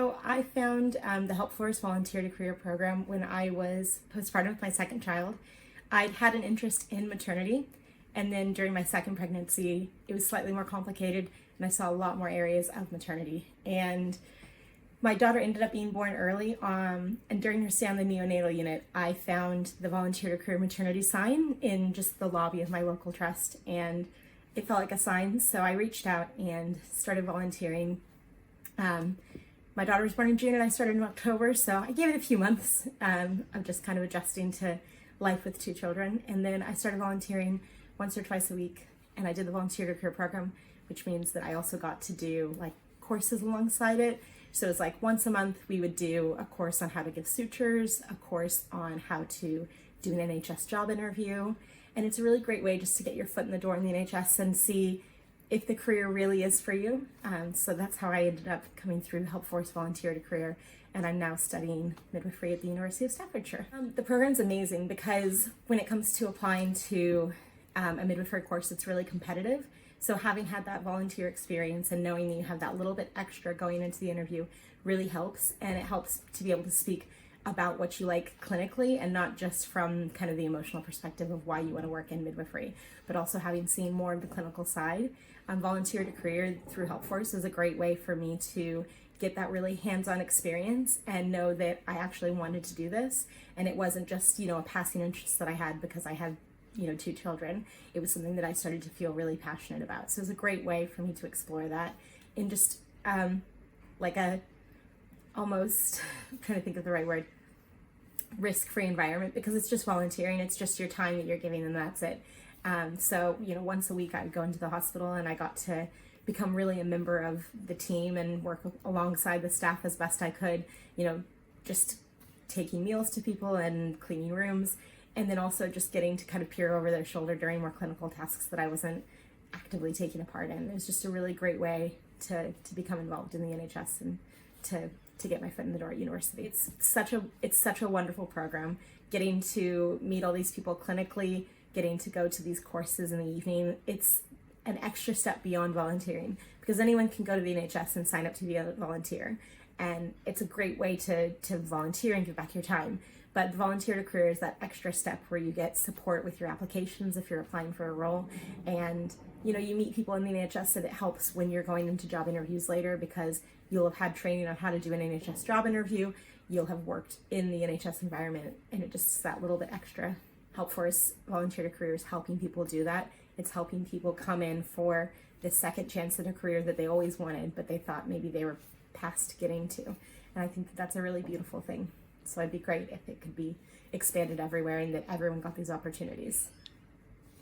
So I found the Helpforce Volunteer to Career program when I was postpartum with my second child. I'd had an interest in maternity, and then during my second pregnancy, it was slightly more complicated, and I saw a lot more areas of maternity. And my daughter ended up being born early, and during her stay on the neonatal unit, I found the Volunteer to Career maternity sign in just the lobby of my local trust, and it felt like a sign, so I reached out and started volunteering. My daughter was born in June and I started in October, so I gave it a few months of just kind of adjusting to life with two children. And then I started volunteering once or twice a week, and I did the Volunteer to Career program, which means that I also got to do like courses alongside it. So it's like once a month we would do a course on how to give sutures, a course on how to do an NHS job interview. And it's a really great way just to get your foot in the door in the NHS and see if the career really is for you. So that's how I ended up coming through Helpforce Volunteer to Career, and I'm now studying midwifery at the University of Staffordshire. The program's amazing because when it comes to applying to a midwifery course, it's really competitive. So having had that volunteer experience and knowing that you have that little bit extra going into the interview really helps, and it helps to be able to speak about what you like clinically and not just from kind of the emotional perspective of why you want to work in midwifery, but also having seen more of the clinical side. Volunteer to Career through Helpforce is a great way for me to get that really hands-on experience and know that I actually wanted to do this, and it wasn't just, a passing interest that I had because I had, two children. It was something that I started to feel really passionate about. So it's a great way for me to explore that in just like a almost, I'm trying to think of the right word, risk-free environment, because it's just volunteering. It's just your time that you're giving, and that's it. So once a week I would go into the hospital, and I got to become really a member of the team and work alongside the staff as best I could, just taking meals to people and cleaning rooms, and then also just getting to kind of peer over their shoulder during more clinical tasks that I wasn't actively taking a part in. It was just a really great way to become involved in the NHS and to get my foot in the door at university. It's such a wonderful program. Getting to meet all these people clinically, getting to go to these courses in the evening, it's an extra step beyond volunteering, because anyone can go to the NHS and sign up to be a volunteer, and it's a great way to volunteer and give back your time. But the Volunteer to Career is that extra step where you get support with your applications if you're applying for a role, and you meet people in the NHS, and it helps when you're going into job interviews later, because you'll have had training on how to do an NHS job interview, you'll have worked in the NHS environment, and it just is that little bit extra. Helpforce Volunteer to Career is helping people do that. It's helping people come in for the second chance in a career that they always wanted, but they thought maybe they were past getting to. And I think that that's a really beautiful thing. So it'd be great if it could be expanded everywhere and that everyone got these opportunities.